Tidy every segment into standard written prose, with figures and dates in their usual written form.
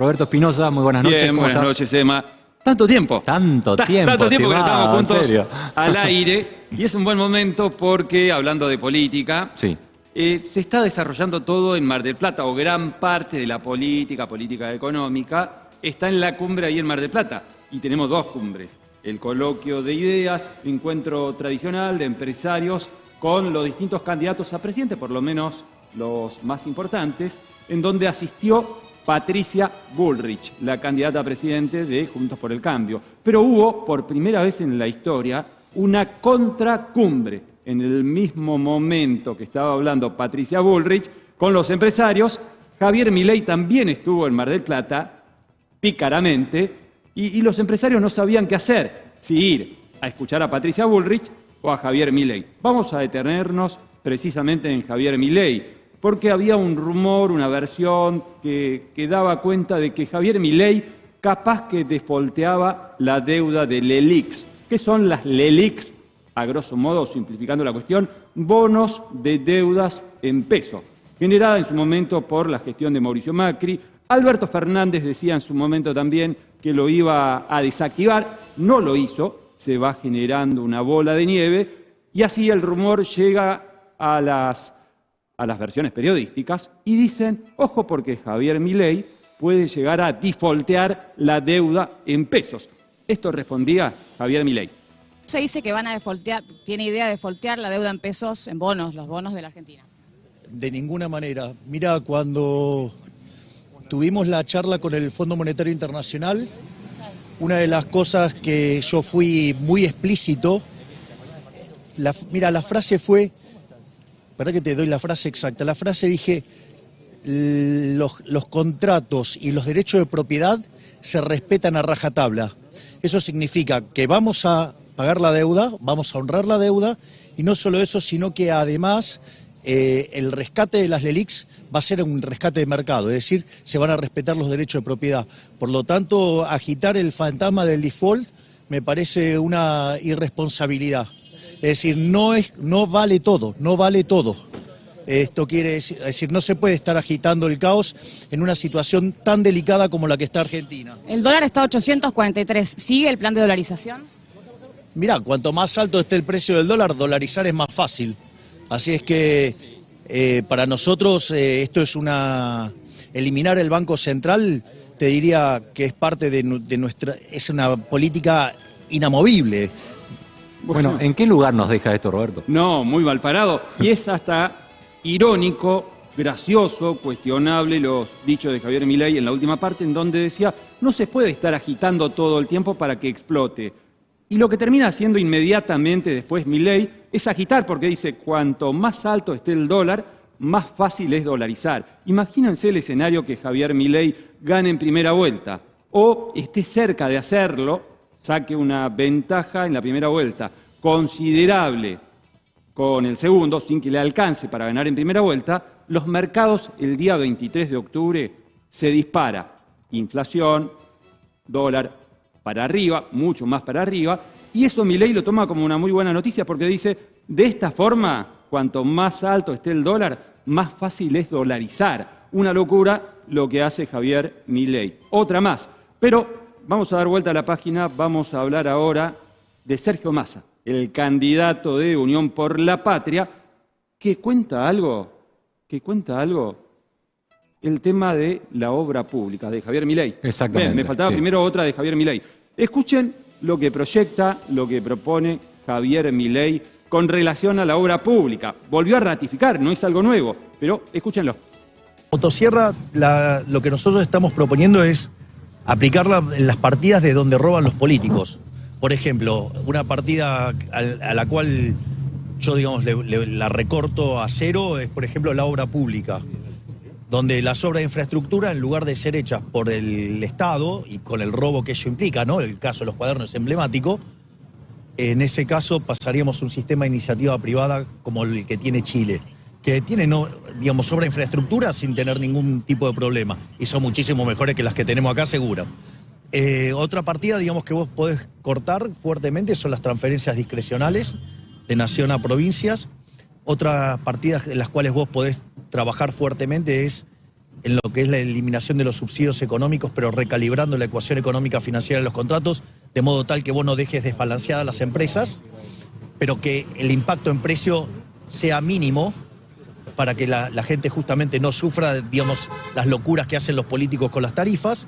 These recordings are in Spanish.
Roberto Espinosa, muy buenas noches. Bien, buenas noches, Emma. Tanto tiempo. Tanto tiempo que estamos juntos ¿en al aire. Y es un buen momento porque, hablando de política, sí. Se está desarrollando todo en Mar del Plata, o gran parte de la política económica, está en la cumbre ahí en Mar del Plata. Y tenemos dos cumbres. El coloquio de ideas, encuentro tradicional de empresarios con los distintos candidatos a presidente, por lo menos los más importantes, en donde asistió Patricia Bullrich, la candidata a presidente de Juntos por el Cambio. Pero hubo, por primera vez en la historia, una contracumbre. En el mismo momento que estaba hablando Patricia Bullrich con los empresarios, Javier Milei también estuvo en Mar del Plata, pícaramente, y los empresarios no sabían qué hacer, si ir a escuchar a Patricia Bullrich o a Javier Milei. Vamos a detenernos precisamente en Javier Milei, porque había un rumor, una versión que daba cuenta de que Javier Milei capaz que defolteaba la deuda de LELIQs. ¿Qué son las LELIQs? A grosso modo, simplificando la cuestión, bonos de deudas en peso, generada en su momento por la gestión de Mauricio Macri. Alberto Fernández decía en su momento también que lo iba a desactivar, no lo hizo, se va generando una bola de nieve y así el rumor llega a las versiones periodísticas y dicen, ojo porque Javier Milei puede llegar a defoltear la deuda en pesos. Esto respondía Javier Milei. Se dice que van a defoltear, tiene idea de defoltear la deuda en pesos, en bonos, los bonos de la Argentina. De ninguna manera. Mira, cuando tuvimos la charla con el Fondo Monetario Internacional, una de las cosas que yo fui muy explícito, mira, la frase fue, ¿verdad que te doy la frase exacta? La frase dije, los contratos y los derechos de propiedad se respetan a rajatabla. Eso significa que vamos a pagar la deuda, vamos a honrar la deuda, y no solo eso, sino que además el rescate de las LELIQs va a ser un rescate de mercado, es decir, se van a respetar los derechos de propiedad. Por lo tanto, agitar el fantasma del default me parece una irresponsabilidad. Es decir, no vale todo, no vale todo. Esto quiere decir, no se puede estar agitando el caos en una situación tan delicada como la que está Argentina. El dólar está a 843. ¿Sigue el plan de dolarización? Mirá, cuanto más alto esté el precio del dólar, dolarizar es más fácil. Así es que para nosotros esto es eliminar el Banco Central, te diría que es parte de nuestra, es una política inamovible. Bueno, ¿en qué lugar nos deja esto, Roberto? No, muy mal parado. Y es hasta irónico, gracioso, cuestionable los dichos de Javier Milei en la última parte, en donde decía, no se puede estar agitando todo el tiempo para que explote. Y lo que termina haciendo inmediatamente después Milei es agitar, porque dice, cuanto más alto esté el dólar, más fácil es dolarizar. Imagínense el escenario que Javier Milei gane en primera vuelta, o esté cerca de hacerlo, saque una ventaja en la primera vuelta considerable con el segundo, sin que le alcance para ganar en primera vuelta, los mercados el día 23 de octubre se dispara. Inflación, dólar para arriba, mucho más para arriba, y eso Milei lo toma como una muy buena noticia porque dice, de esta forma, cuanto más alto esté el dólar, más fácil es dolarizar. Una locura lo que hace Javier Milei. Otra más, pero vamos a dar vuelta a la página, vamos a hablar ahora de Sergio Massa, el candidato de Unión por la Patria, que cuenta algo, el tema de la obra pública de Javier Milei. Exactamente. Bien, me faltaba primero otra de Javier Milei. Escuchen lo que proyecta, lo que propone Javier Milei con relación a la obra pública. Volvió a ratificar, no es algo nuevo, pero escúchenlo. Motosierra, lo que nosotros estamos proponiendo es aplicarla en las partidas de donde roban los políticos. Por ejemplo, una partida a la cual yo, digamos, la recorto a cero es, por ejemplo, la obra pública, donde las obras de infraestructura, en lugar de ser hechas por el Estado y con el robo que ello implica, ¿no? El caso de los cuadernos es emblemático, en ese caso pasaríamos a un sistema de iniciativa privada como el que tiene Chile, que tiene, digamos, obra de infraestructura sin tener ningún tipo de problema, y son muchísimo mejores que las que tenemos acá, seguro. Otra partida, digamos, que vos podés cortar fuertemente son las transferencias discrecionales de nación a provincias. Otras partidas en las cuales vos podés trabajar fuertemente es en lo que es la eliminación de los subsidios económicos, pero recalibrando la ecuación económica financiera de los contratos, de modo tal que vos no dejes desbalanceadas las empresas, pero que el impacto en precio sea mínimo para que la gente justamente no sufra, digamos, las locuras que hacen los políticos con las tarifas.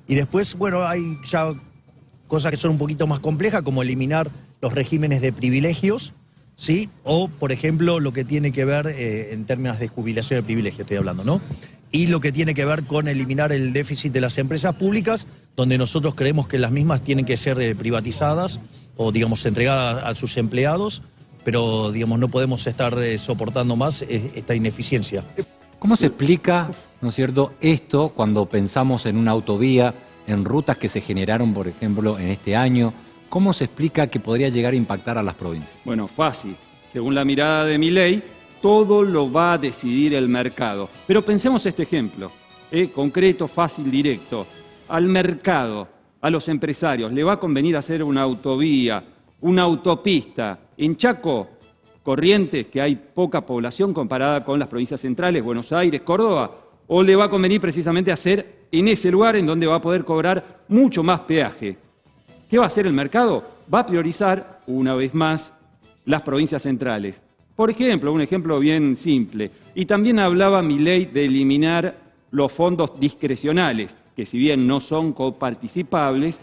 Y después, bueno, hay ya cosas que son un poquito más complejas, como eliminar los regímenes de privilegios, ¿sí? O, por ejemplo, lo que tiene que ver en términos de jubilación de privilegio, estoy hablando, ¿no? Y lo que tiene que ver con eliminar el déficit de las empresas públicas, donde nosotros creemos que las mismas tienen que ser privatizadas o, digamos, entregadas a sus empleados, pero, digamos, no podemos estar soportando más esta ineficiencia. ¿Cómo se explica, no es cierto, esto cuando pensamos en una autovía, en rutas que se generaron, por ejemplo, en este año? ¿Cómo se explica que podría llegar a impactar a las provincias? Bueno, fácil. Según la mirada de Milei, todo lo va a decidir el mercado. Pero pensemos este ejemplo, concreto, fácil, directo. Al mercado, a los empresarios, ¿le va a convenir hacer una autovía, una autopista en Chaco, Corrientes, que hay poca población comparada con las provincias centrales, Buenos Aires, Córdoba? ¿O le va a convenir precisamente hacer en ese lugar en donde va a poder cobrar mucho más peaje? ¿Qué va a hacer el mercado? Va a priorizar, una vez más, las provincias centrales. Por ejemplo, un ejemplo bien simple. Y también hablaba Milei de eliminar los fondos discrecionales, que si bien no son coparticipables,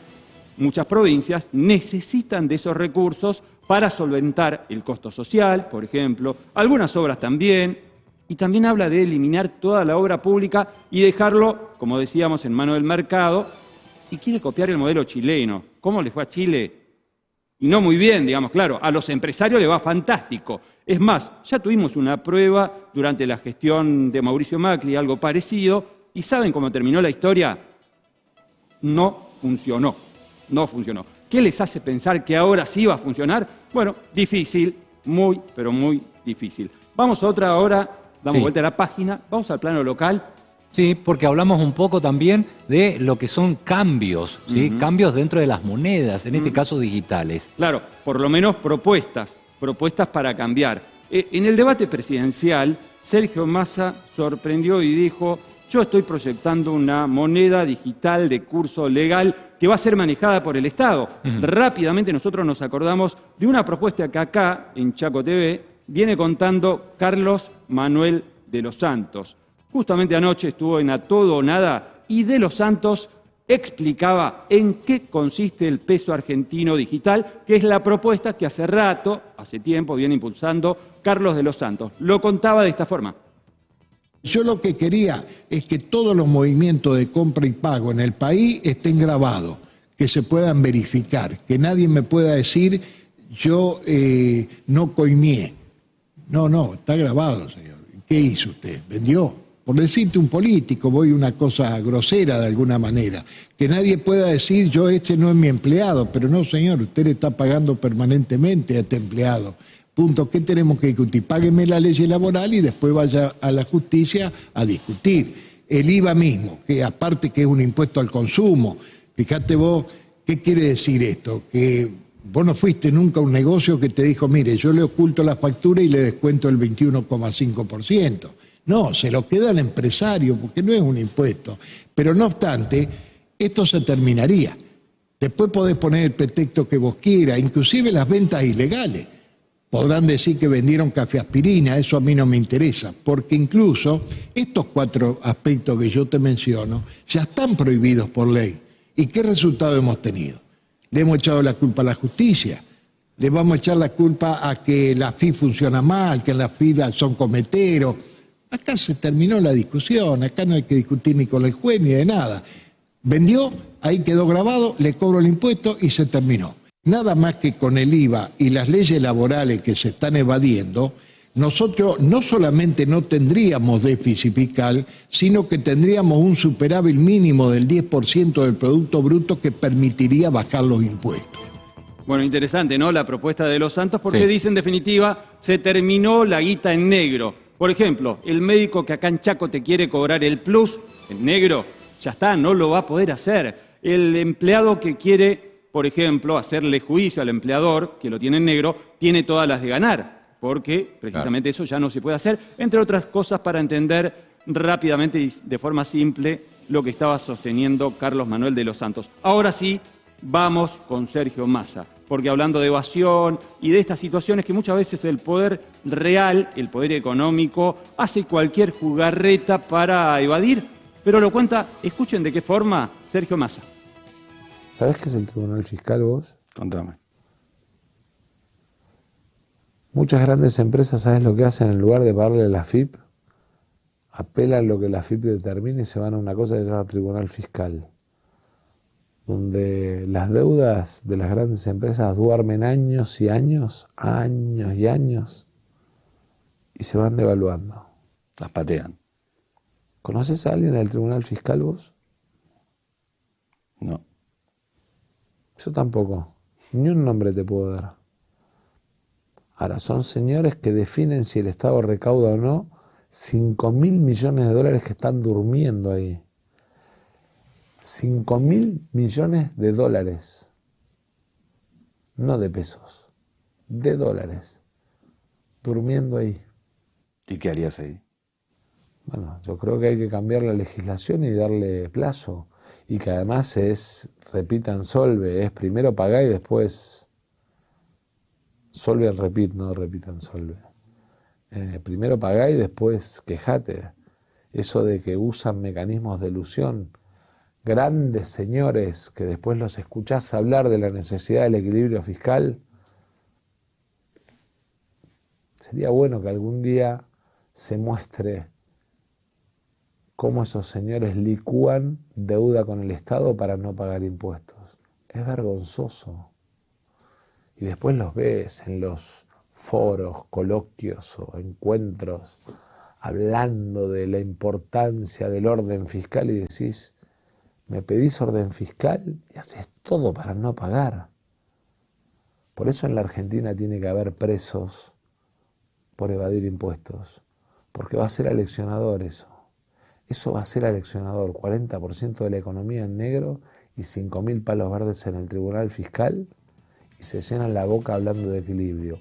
muchas provincias necesitan de esos recursos para solventar el costo social, por ejemplo, algunas obras también, y también habla de eliminar toda la obra pública y dejarlo, como decíamos, en mano del mercado, y quiere copiar el modelo chileno. ¿Cómo le fue a Chile? Y no muy bien, digamos, claro, a los empresarios le va fantástico. Es más, ya tuvimos una prueba durante la gestión de Mauricio Macri, algo parecido, y ¿saben cómo terminó la historia? No funcionó, no funcionó. ¿Qué les hace pensar que ahora sí va a funcionar? Bueno, difícil, muy, pero muy difícil. Vamos a otra hora, damos vuelta a la página, vamos al plano local. Sí, porque hablamos un poco también de lo que son cambios, ¿sí? Cambios dentro de las monedas, en este caso digitales. Claro, por lo menos propuestas para cambiar. En el debate presidencial, Sergio Massa sorprendió y dijo: yo estoy proyectando una moneda digital de curso legal que va a ser manejada por el Estado. Rápidamente nosotros nos acordamos de una propuesta que acá, en Chaco TV, viene contando Carlos Manuel de los Santos. Justamente anoche estuvo en A Todo o Nada y de los Santos explicaba en qué consiste el peso argentino digital, que es la propuesta que hace rato, hace tiempo, viene impulsando Carlos de los Santos. Lo contaba de esta forma. Yo lo que quería es que todos los movimientos de compra y pago en el país estén grabados, que se puedan verificar, que nadie me pueda decir yo no coimié. No, está grabado, señor. ¿Qué hizo usted? ¿Vendió? Por decirte un político, voy a una cosa grosera de alguna manera, que nadie pueda decir yo no es mi empleado, pero no, señor, usted le está pagando permanentemente a este empleado. Punto. ¿Qué tenemos que discutir? Págueme la ley laboral y después vaya a la justicia a discutir. El IVA mismo, que aparte que es un impuesto al consumo, fíjate vos, ¿qué quiere decir esto? Que vos no fuiste nunca a un negocio que te dijo, mire, yo le oculto la factura y le descuento el 21,5%. No, se lo queda al empresario porque no es un impuesto. Pero no obstante, esto se terminaría. Después podés poner el pretexto que vos quieras, inclusive las ventas ilegales. Podrán decir que vendieron café aspirina, eso a mí no me interesa, porque incluso estos 4 aspectos que yo te menciono ya están prohibidos por ley. ¿Y qué resultado hemos tenido? Le hemos echado la culpa a la justicia, le vamos a echar la culpa a que la FI funciona mal, que las FI son cometeros. Acá se terminó la discusión, acá no hay que discutir ni con el juez ni de nada. Vendió, ahí quedó grabado, le cobro el impuesto y se terminó. Nada más que con el IVA y las leyes laborales que se están evadiendo, nosotros no solamente no tendríamos déficit fiscal, sino que tendríamos un superávit mínimo del 10% del Producto Bruto que permitiría bajar los impuestos. Bueno, interesante, ¿no? La propuesta de los Santos, porque dice en definitiva, se terminó la guita en negro. Por ejemplo, el médico que acá en Chaco te quiere cobrar el plus en negro, ya está, no lo va a poder hacer. El empleado que quiere, por ejemplo, hacerle juicio al empleador, que lo tiene en negro, tiene todas las de ganar, porque precisamente eso ya no se puede hacer, entre otras cosas para entender rápidamente y de forma simple lo que estaba sosteniendo Carlos Manuel de los Santos. Ahora sí, vamos con Sergio Massa, porque hablando de evasión y de estas situaciones que muchas veces el poder real, el poder económico, hace cualquier jugarreta para evadir, pero lo cuenta, escuchen de qué forma, Sergio Massa. ¿Sabés qué es el Tribunal Fiscal vos? Contame. Muchas grandes empresas, ¿sabes lo que hacen? En lugar de pagarle a la AFIP, apelan lo que la AFIP determine y se van a una cosa que se llama Tribunal Fiscal, donde las deudas de las grandes empresas duermen años y años, y se van devaluando. Las patean. ¿Conoces a alguien del Tribunal Fiscal vos? No. Yo tampoco. Ni un nombre te puedo dar. Ahora, son señores que definen si el Estado recauda o no 5.000 millones de dólares que están durmiendo ahí. 5.000 millones de dólares. No de pesos. De dólares. Durmiendo ahí. ¿Y qué harías ahí? Bueno, yo creo que hay que cambiar la legislación y darle plazo. Y que además es, repitan solve, es primero pagá y después solve and repeat, no repitan solve. Primero pagá y después quejate. Eso de que usan mecanismos de elusión, grandes señores que después los escuchás hablar de la necesidad del equilibrio fiscal, sería bueno que algún día se muestre cómo esos señores licúan deuda con el Estado para no pagar impuestos. Es vergonzoso. Y después los ves en los foros, coloquios o encuentros hablando de la importancia del orden fiscal y decís, me pedís orden fiscal y haces todo para no pagar. Por eso en la Argentina tiene que haber presos por evadir impuestos, porque va a ser aleccionador eso. Eso va a ser aleccionador, 40% de la economía en negro y 5.000 palos verdes en el Tribunal Fiscal y se llenan la boca hablando de equilibrio.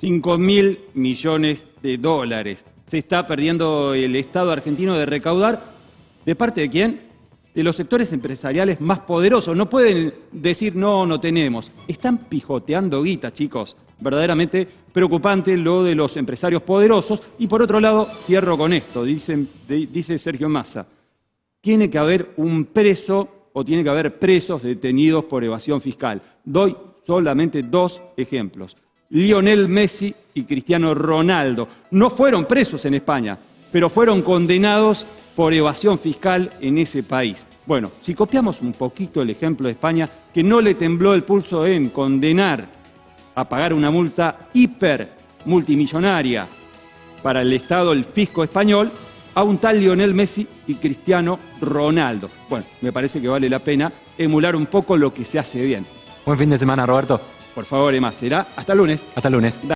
5.000 millones de dólares. Se está perdiendo el Estado argentino de recaudar. ¿De parte de quién? De los sectores empresariales más poderosos. No pueden decir, no tenemos. Están pijoteando guita, chicos. Verdaderamente preocupante lo de los empresarios poderosos. Y por otro lado, cierro con esto, dice Sergio Massa. Tiene que haber un preso o tiene que haber presos detenidos por evasión fiscal. Doy solamente 2 ejemplos. Lionel Messi y Cristiano Ronaldo no fueron presos en España, pero fueron condenados por evasión fiscal en ese país. Bueno, si copiamos un poquito el ejemplo de España, que no le tembló el pulso en condenar a pagar una multa multimillonaria para el Estado, el fisco español, a un tal Lionel Messi y Cristiano Ronaldo. Bueno, me parece que vale la pena emular un poco lo que se hace bien. Buen fin de semana, Roberto. Por favor, Emma, será hasta lunes. Hasta el lunes.